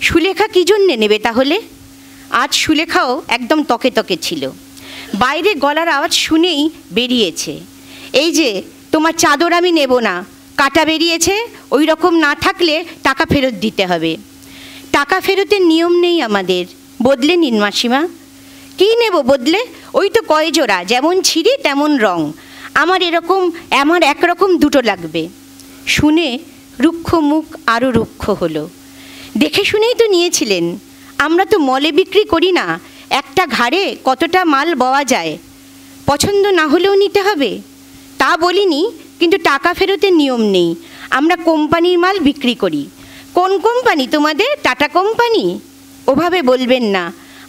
সুলেখা কী জন্যে নেবে তাহলে? আজ সুলেখাও একদম তকে তকে ছিল। বাইরে গলার আওয়াজ শুনেই বেরিয়েছে, এই যে তোমার চাদর আমি নেব না, কাটা বেরিয়েছে, ওই রকম না থাকলে টাকা ফেরত দিতে হবে। টাকা ফেরতের নিয়ম নেই আমাদের, বদলে নিন মাসিমা। কী নেব বদলে? ওই তো কয় জোড়া, যেমন ছিঁড়ি তেমন রং। আমার একরকম দুটো লাগবে। শুনে রুক্ষ মুখ আরও রুক্ষ হলো। দেখে শুনেই তো নিয়েছিলেন, আমরা তো মলে বিক্রি করি না, একটা ঘাড়ে কতটা মাল বওয়া যায়, পছন্দ না হলেও নিতে হবে তা বলিনি, কিন্তু টাকা ফেরতের নিয়ম নেই। আমরা কোম্পানির মাল বিক্রি করি। কোন কোম্পানি তোমাদের? Tata company? ওভাবে বলবেন না,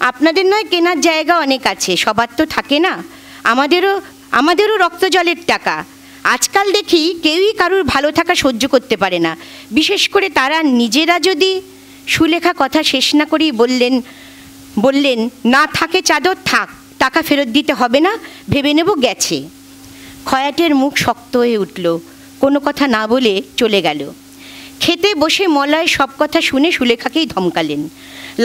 আপনাদের নয় কেনার জায়গা অনেক আছে, সবার তো থাকে না। আমাদেরও রক্ত জলের টাকা। আজকাল দেখি কেউই কারোর ভালো থাকা সহ্য করতে পারে না, বিশেষ করে তারা নিজেরা যদি। সুলেখা কথা শেষ না করেই বললেন না থাকে চাদর থাক, টাকা ফেরত দিতে হবে না, ভেবে নেব গেছে। খয়াটের মুখ শক্ত হয়ে উঠল, কোনো কথা না বলে চলে গেল। খেতে বসে মলয় সব কথা শুনে সুলেখাকেই ধমকালেন।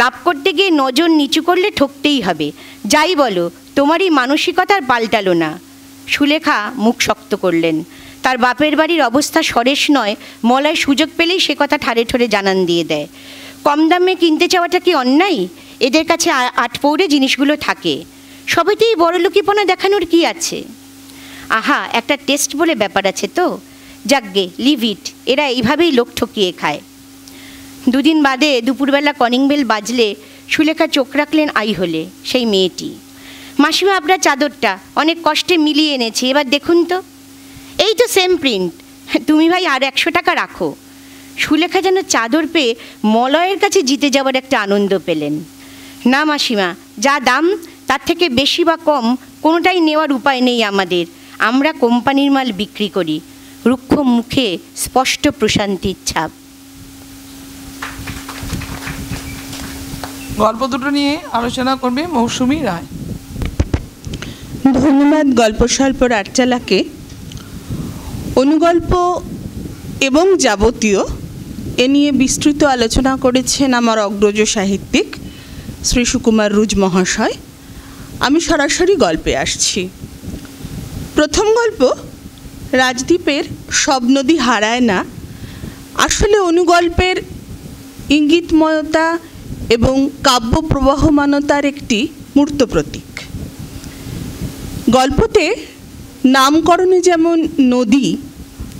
লাভ করতে গিয়ে নজর নিচু করলে ঠকতেই হবে, যাই বলো তোমারই মানসিকতার পাল্টালো না। সুলেখা মুখ শক্ত করলেন। তার বাপের বাড়ির অবস্থা সরেস নয়, মলয় সুযোগ পেলেই সে কথা ঠারে ঠোরে জানান দিয়ে দেয়। কম দামে কিনতে চাওয়াটা কি অন্যায়? এদের কাছে আটপৌরে জিনিসগুলো থাকে, সবেতেই বড়লোকিপনা দেখানোর কি আছে? আহা, একটা টেস্ট বলে ব্যাপার আছে তো। যাকগে, লিভ ইট, এরা এইভাবেই লোক ঠকিয়ে খায়। দুদিন বাদে দুপুরবেলা কলিং বেল বাজলে সুলেখা চোখ রাখলেন আই হলে, সেই মেয়েটি। মাসিমা, আপনার চাদরটা অনেক কষ্টে মিলিয়ে এনেছি, এবার দেখুন তো। এই তো সেম প্রিন্ট, তুমি ভাই আর 100 টাকা রাখো। সুলেখা যেন চাদর পেয়ে মলয়ের কাছে জিতে যাওয়ার একটা আনন্দ পেলেন। না মাসিমা, যা দাম তার থেকে বেশি বা কম কোনোটাই নেওয়ার উপায় নেই আমাদের, আমরা কোম্পানির মাল বিক্রি করি। রুক্ষ মুখে স্পষ্ট প্রশান্তির ছাপ। গল্প দুটো নিয়ে আলোচনা করবে মৌসুমী রায়। ধন্যবাদ গল্প স্বল্প রাটচালাকে। অনুগল্প এবং যাবতীয় এ নিয়ে বিস্তৃত আলোচনা করেছেন আমার অগ্রজ সাহিত্যিক শ্রী সুকুমার রুজ মহাশয়। আমি সরাসরি গল্পে আসছি। প্রথম গল্প রাজদ্বীপের সব নদী হারায় না আসলে অনুগল্পের ইঙ্গিতময়তা এবং কাব্য প্রবাহমানতার একটি মূর্ত প্রতীক। গল্পতে নামকরণে যেমন নদী,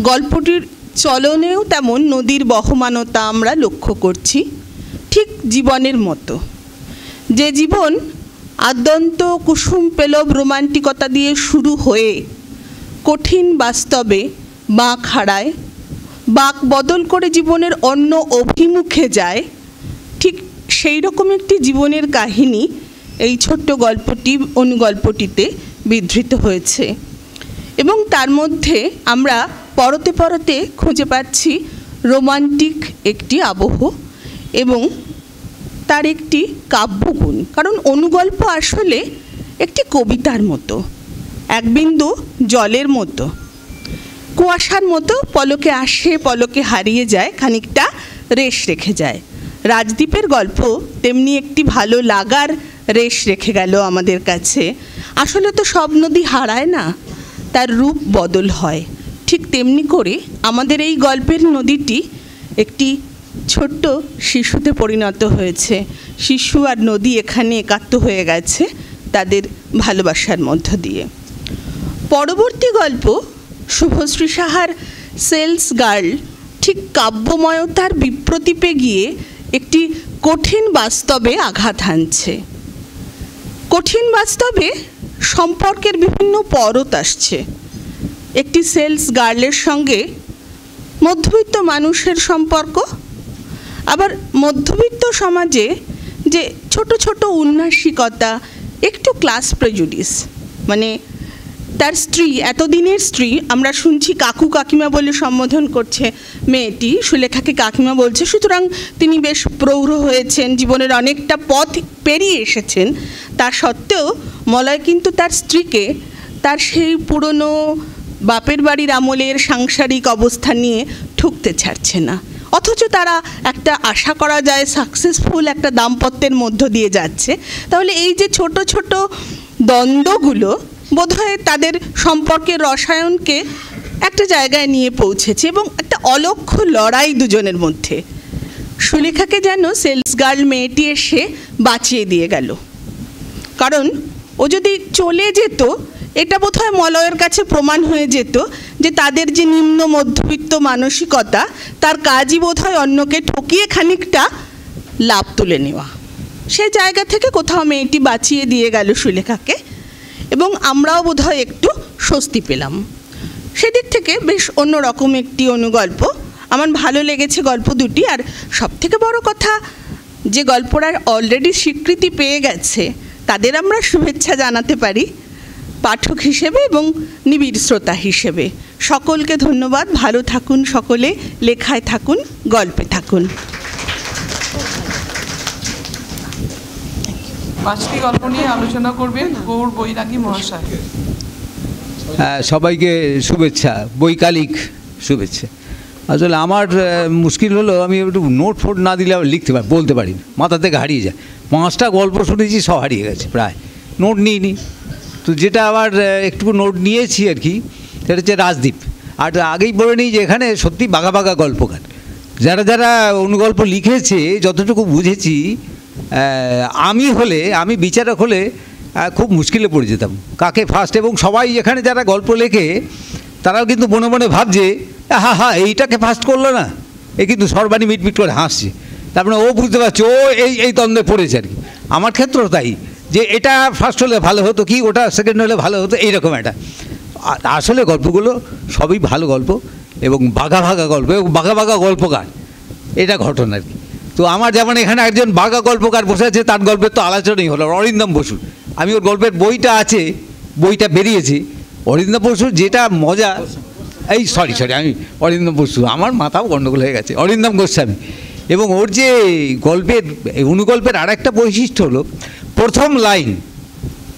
গল্পটির চলনেও তেমন নদীর বহমানতা আমরা লক্ষ্য করছি, ঠিক জীবনের মতো। যে জীবন আদ্যন্ত কুসুম পেলব রোমান্টিকতা দিয়ে শুরু হয়ে কঠিন বাস্তবে বাঁক হারায়, বাঁক বদল করে জীবনের অন্য অভিমুখে যায়, ঠিক সেই রকম একটি জীবনের কাহিনী এই ছোট্ট গল্পটি অনুগল্পটিতে বিধৃত হয়েছে। এবং তার মধ্যে আমরা পরতে পরতে খুঁজে পাচ্ছি রোমান্টিক একটি আবহ এবং তার একটি কাব্যগুণ। কারণ অনুগল্প আসলে একটি কবিতার মতো, এক বিন্দু জলের মতো, কুয়াশার মতো পলকে আসে পলকে হারিয়ে যায়, খানিকটা রেশ রেখে যায়। রাজদ্বীপের গল্প তেমনি একটি ভালো লাগার রেশ রেখে গেল আমাদের কাছে। আসলে তো সব নদী হারায় না, তার রূপ বদল হয়। ঠিক তেমনি করে আমাদের এই গল্পের নদীটি একটি ছোট্ট শিশুতে পরিণত হয়েছে। শিশু আর নদী এখানে একাত্ম হয়ে গেছে তাদের ভালোবাসার মধ্য দিয়ে। পরবর্তী গল্প শুভশ্রী সাহার সেলস গার্ল ঠিক কাব্যময়তার বিপ্রতীপে গিয়ে একটি কঠিন বাস্তবে আঘাত হানছে। কঠিন বাস্তবে সম্পর্কের বিভিন্ন পরত আসছে। একটি সেলস গার্লের সঙ্গে মধ্যবিত্ত মানুষের সম্পর্ক, আবার মধ্যবিত্ত সমাজে যে ছোট ছোট উন্নাসিকতা, একটু ক্লাস প্রেজুডিস, মানে তার স্ত্রী, এতদিনের স্ত্রী, আমরা শুনছি কাকু কাকিমা বলে সম্বোধন করছে মেয়েটি, সুলেখাকে কাকিমা বলছে, সুতরাং তিনি বেশ প্রৌঢ় হয়েছেন, জীবনের অনেকটা পথ পেরিয়ে এসেছেন। তা সত্ত্বেও মলয় কিন্তু তার স্ত্রীকে তার সেই পুরনো বাপের বাড়ির আমলের সাংসারিক অবস্থা নিয়ে ঠুকতে ছাড়ছে না, অথচ তারা একটা আশা করা যায় সাকসেসফুল একটা দাম্পত্যের মধ্য দিয়ে যাচ্ছে। তাহলে এই যে ছোট ছোট দ্বন্দ্বগুলো বোধহয় তাদের সম্পর্কের রসায়নকে একটা জায়গায় নিয়ে পৌঁছেছে এবং একটা অলক্ষ্য লড়াই দুজনের মধ্যে। সুলেখাকে যেন সেলস গার্ল মেয়েটি এসে বাঁচিয়ে দিয়ে গেল, কারণ ও যদি চলে যেত এটা বোধহয় মলয়ের কাছে প্রমাণ হয়ে যেত যে তাদের যে নিম্ন মধ্যবিত্ত মানসিকতা, তার কাজই বোধহয় অন্যকে ঠকিয়ে খানিকটা লাভ তুলে নেওয়া। সেই জায়গা থেকে কোথাও মেয়েটি বাঁচিয়ে দিয়ে গেল সুলেখাকে এবং আমরাও বোধহয় একটু স্বস্তি পেলাম। সেদিক থেকে বেশ অন্যরকম একটি অনুগল্প। আমার ভালো লেগেছে গল্প দুটি। আর সবথেকে বড় কথা, যে গল্পটা অলরেডি স্বীকৃতি পেয়ে গেছে তাদের আমরা শুভেচ্ছা জানাতে পারি পাঠক হিসেবে এবং নিবিড় শ্রোতা হিসেবে। সকলকে ধন্যবাদ। ভালো থাকুন সকলে, লেখায় থাকুন, গল্পে থাকুন। পাঁচটি গল্প নিয়ে আলোচনা করবেন গৌর বৈরাগী মহাশয়। সবাইকে শুভেচ্ছা, বৈকালিক শুভেচ্ছা। আসলে আমার মুশকিল হলো আমি একটু নোট ফোট না দিলে লিখতে পারি, বলতে পারি না, মাথা থেকে হারিয়ে যায়। 5টা গল্প শুনেছি, সব হারিয়ে গেছে, প্রায় নোট নিইনি। তো যেটা আবার একটু নোট নিয়েছি আর কি, সেটা হচ্ছে রাজদ্বীপ। আর আগেই বলে নিই যে এখানে সত্যি বাঘা বাঘা গল্পকার, যারা যারা অনুগল্প লিখেছে যতটুকু বুঝেছি, আমি বিচারক হলে খুব মুশকিলে পড়ে যেতাম কাকে ফার্স্ট। এবং সবাই এখানে যারা গল্প লেখে তারাও কিন্তু মনে মনে ভাবছে হা এইটাকে ফার্স্ট করলো না, এ কিন্তু সর্বাণী মিটমিট করে হাসছে। তারপরে ও বুঝতে পারছে ও এই দ্বন্দ্বে পড়েছে আর কি। আমার ক্ষেত্রেও তাই, যে এটা ফার্স্ট হলে ভালো হতো কি, ওটা সেকেন্ড হলে ভালো হতো, এইরকম একটা। আসলে গল্পগুলো সবই ভালো গল্প এবং বাঘা ভাগা গল্প এবং বাঘা বাঘা গল্পকার, এটা ঘটনা আর কি। তো আমার যেমন এখানে একজন বাঘা গল্পকার বসে আছে, তার গল্পের তো আলোচনাই হলো, অরিন্দম বসু। আমি ওর গল্পের বইটা আছে, বইটা বেরিয়েছে। অরিন্দম বসুর যেটা মজা, সরি আমি অরিন্দম বসু, আমার মাথাও গণ্ডগোল হয়ে গেছে, অরিন্দম গোস্বামী। এবং ওর যে গল্পের অনুগল্পের আর একটা বৈশিষ্ট্য হলো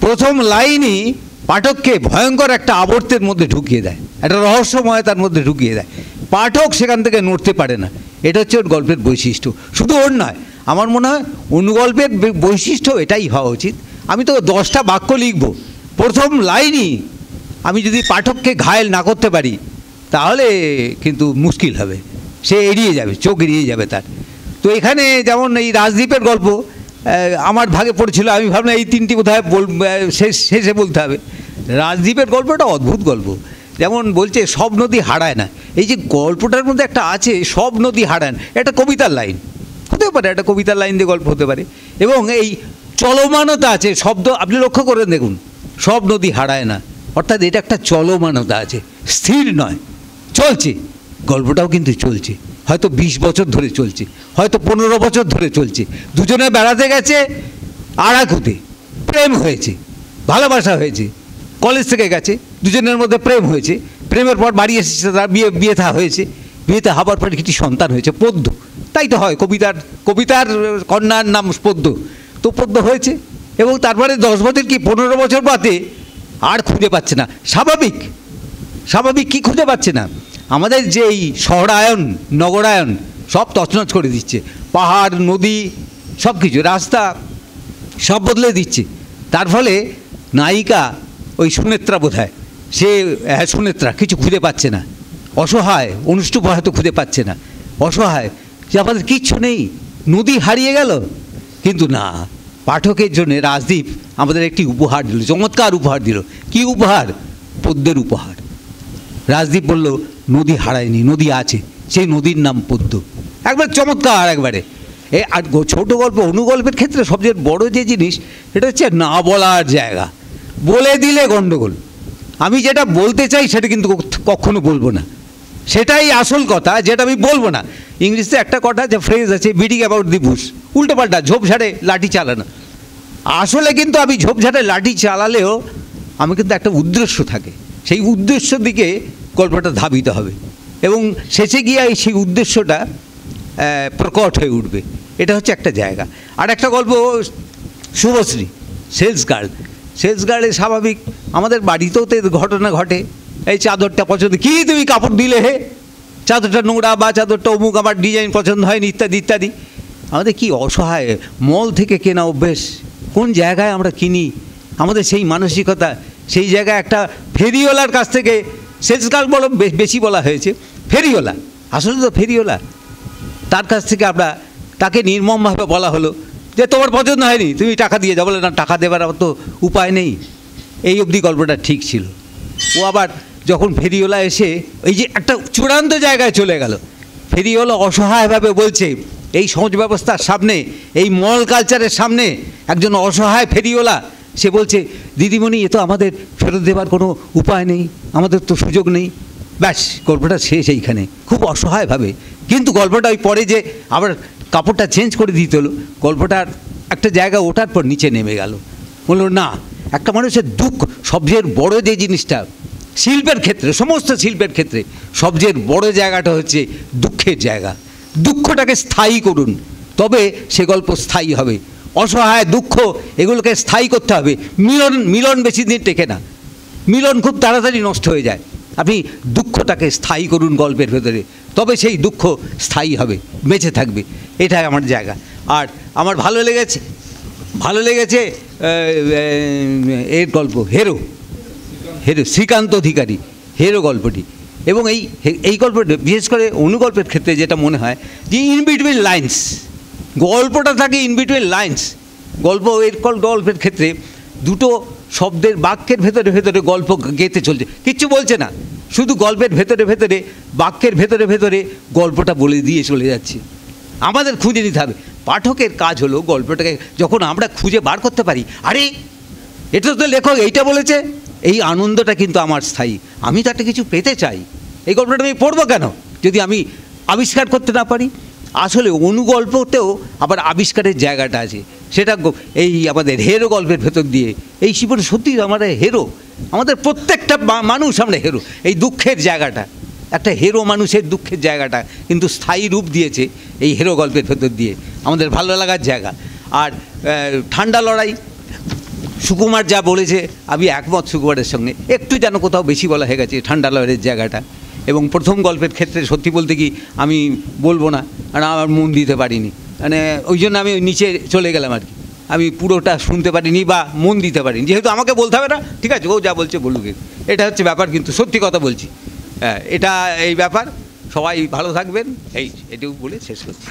প্রথম লাইনই পাঠককে ভয়ঙ্কর একটা আবর্তের মধ্যে ঢুকিয়ে দেয়, একটা রহস্যময়তার মধ্যে ঢুকিয়ে দেয়। পাঠক সেখান থেকে নড়তে পারে না। এটা হচ্ছে ওর গল্পের বৈশিষ্ট্য। শুধু ওর নয়, আমার মনে হয় অনুগল্পের বৈশিষ্ট্য এটাই হওয়া উচিত। আমি তো 10টা বাক্য লিখব, প্রথম লাইনই আমি যদি পাঠককে ঘায়েল না করতে পারি তাহলে কিন্তু মুশকিল হবে, সে এড়িয়ে যাবে, চোখ এড়িয়ে যাবে তার। তো এখানে যেমন এই রাজদ্বীপের গল্প আমার ভাগে পড়েছিল, আমি ভাবলাম এই 3টি বোধহয় শেষে বলতে হবে। রাজদ্বীপের গল্পটা অদ্ভুত গল্প। যেমন বলছে সব নদী হারায় না, এই যে গল্পটার মধ্যে একটা আছে সব নদী হারায় না, এটা কবিতার লাইন হতে পারে, একটা কবিতার লাইন দিয়ে গল্প হতে পারে। এবং এই চলমানতা আছে, শব্দ আপনি লক্ষ্য করে দেখুন, সব নদী হারায় না, অর্থাৎ এটা একটা চলমানতা আছে, স্থির নয়, চলছে। গল্পটাও কিন্তু চলছে, হয়তো 20 বছর ধরে চলছে, হয়তো 15 বছর ধরে চলছে। দুজনে বেড়াতে গেছে, আরাকুতে প্রেম হয়েছে, ভালোবাসা হয়েছে, কলেজ থেকে গেছে, দুজনের মধ্যে প্রেম হয়েছে, প্রেমের পর বাড়ি এসেছে, তার বিয়ে থা হয়েছে, বিয়েতে হবার পরে কিছু সন্তান হয়েছে, পদ্ম। তাই তো হয়, কবিতার কন্যার নাম পদ্ম, তো পদ্ম হয়েছে। এবং তারপরে 10 বছর কি 15 বছর বাদে আর খুঁজে পাচ্ছে না। স্বাভাবিক কি খুঁজে পাচ্ছে না? আমাদের যে এই শহরায়ন নগরায়ন সব তছনছ করে দিচ্ছে, পাহাড় নদী সব কিছু, রাস্তা সব বদলে দিচ্ছে। তার ফলে নায়িকা ওই সুনেত্রা বোধহয়, সে সুনেত্রা কিছু খুঁজে পাচ্ছে না, অসহায়, অনুষ্টুপ হয়তো খুঁজে পাচ্ছে না, অসহায়, যে আমাদের কিচ্ছু নেই, নদী হারিয়ে গেল। কিন্তু না, পাঠকের জন্য রাজদ্বীপ আমাদের একটি উপহার দিল, চমৎকার উপহার দিল। কি উপহার? পদ্মের উপহার। রাজদ্বীপ বলল নদী হারায়নি, নদী আছে, সেই নদীর নাম পদ্ম। একবার চমৎকার একবারে। আর ছোটো গল্প অনুগল্পের ক্ষেত্রে সবচেয়ে বড় যে জিনিস, এটা হচ্ছে না বলার জায়গা। বলে দিলে গণ্ডগোল। আমি যেটা বলতে চাই সেটা কিন্তু কখনো বলবো না, সেটাই আসল কথা, যেটা আমি বলবো না। ইংলিশে একটা কথা যে ফ্রেজ আছে, বিডিং অ্যাবাউট দি বুশ, উল্টোপাল্টা, ঝোপঝাড়ে লাঠি চালানো। আসলে কিন্তু আমি ঝোপঝাড়ে লাঠি চালালেও আমি কিন্তু একটা উদ্দেশ্য থাকে, সেই উদ্দেশ্যের দিকে গল্পটা ধাবিত হবে এবং শেষে গিয়ে সেই উদ্দেশ্যটা প্রকট হয়ে উঠবে। এটা হচ্ছে একটা জায়গা। আর একটা গল্প শুভশ্রী, সেলস গার্লে স্বাভাবিক আমাদের বাড়িতেও তো ঘটনা ঘটে। এই চাদরটা পছন্দ, কি তুমি কাপড় দিলে হে, চাদরটা নোংরা, বা চাদরটা অমুক, আমার ডিজাইন পছন্দ হয়নি, ইত্যাদি ইত্যাদি। আমাদের কি অসহায়, মল থেকে কেনা অভ্যেস, কোন জায়গায় আমরা কিনি, আমাদের সেই মানসিকতা, সেই জায়গায় একটা ফেরিওয়ালার কাছ থেকে, সেলস গার্ল বলো বেশি বলা হয়েছে, ফেরিওয়ালা, আসলে তো ফেরিওয়ালা, তার কাছ থেকে আমরা তাকে নির্মমভাবে বলা হলো যে তোমার পছন্দ হয়নি, তুমি টাকা দিয়ে যাও। বলে না, টাকা দেবার তো উপায় নেই। এই অবধি গল্পটা ঠিক ছিল। ও আবার যখন ফেরিওয়ালা এসে এই যে একটা চূড়ান্ত জায়গায় চলে গেল, ফেরিওয়ালা অসহায়ভাবে বলছে, এই সমাজ ব্যবস্থার সামনে, এই মল কালচারের সামনে একজন অসহায় ফেরিওয়ালা, সে বলছে দিদিমণি, এ তো আমাদের ফেরত দেবার কোনো উপায় নেই, আমাদের তো সুযোগ নেই। ব্যাস, গল্পটা শেষ এইখানে, খুব অসহায়ভাবে। কিন্তু গল্পটা ওই পরে যে আবার কাপড়টা চেঞ্জ করে দিতে হলো, গল্পটার একটা জায়গা ওঠার পর নিচে নেমে গেল। বললো না, একটা মানুষের দুঃখ, সবচেয়ে বড় যে জিনিসটা শিল্পের ক্ষেত্রে, সমস্ত শিল্পের ক্ষেত্রে সবচেয়ে বড় জায়গাটা হচ্ছে দুঃখের জায়গা। দুঃখটাকে স্থায়ী করুন, তবে সে গল্প স্থায়ী হবে। অসহায়, দুঃখ, এগুলোকে স্থায়ী করতে হবে। মিলন বেশি দিন টেকে না, মিলন খুব তাড়াতাড়ি নষ্ট হয়ে যায়। আপনি দুঃখটাকে স্থায়ী করুন গল্পের ভেতরে, তবে সেই দুঃখ স্থায়ী হবে, বেঁচে থাকবে। এটাই আমার জায়গা। আর আমার ভালো লেগেছে এর গল্প, হেরো শ্রীকান্ত অধিকারী, হেরো গল্পটি। এবং এই গল্পটা বিশেষ করে অনুগল্পের ক্ষেত্রে যেটা মনে হয় যে ইন বিটুইন লাইন্স, গল্পটা থাকে ইন বিটুইন লাইন্স। গল্পের ক্ষেত্রে দুটো শব্দের বাক্যের ভেতরে ভেতরে গল্প গেতে চলছে, কিচ্ছু বলছে না, শুধু গল্পের ভেতরে ভেতরে, বাক্যের ভেতরে ভেতরে গল্পটা বলে দিয়ে চলে যাচ্ছে। আমাদের খুঁজে নিতে হবে। পাঠকের কাজ হলো গল্পটাকে যখন আমরা খুঁজে বার করতে পারি, আরে এটা তো লেখক এইটা বলেছে, এই আনন্দটা কিন্তু আমার স্থায়ী। আমি তো একটা কিছু পেতে চাই, এই গল্পটা আমি পড়বো কেন যদি আমি আবিষ্কার করতে না পারি? আসলে অনুগল্পতেও আবার আবিষ্কারের জায়গাটা আছে, সেটা এই আমাদের হেরো গল্পের ভেতর দিয়ে। এই জীবনে সত্যি আমাদের হেরো, আমাদের প্রত্যেকটা মানুষ আমরা হেরো। এই দুঃখের জায়গাটা, একটা হেরো মানুষের দুঃখের জায়গাটা কিন্তু স্থায়ী রূপ দিয়েছে এই হেরো গল্পের ভেতর দিয়ে, আমাদের ভালো লাগার জায়গা। আর ঠান্ডা লড়াই, সুকুমার যা বলেছে আমি একমত সুকুমারের সঙ্গে, একটু যেন কোথাও বেশি বলা হয়ে গেছে ঠান্ডা লড়াইয়ের জায়গাটা। এবং প্রথম গল্পের ক্ষেত্রে সত্যি বলতে কি আমি বলবো না, কারণ আমার মন দিতে পারিনি, মানে ওই জন্য আমি নিচে চলে গেলাম আর কি। আমি পুরোটা শুনতে পারিনি বা মন দিতে পারিনি, যেহেতু আমাকে বলতে হবে না, ঠিক আছে ও যা বলছে বলুক, এটা হচ্ছে ব্যাপার। কিন্তু সত্যি কথা বলছি, হ্যাঁ এটা এই ব্যাপার। সবাই ভালো থাকবেন, এটুকু বলে শেষ করছি।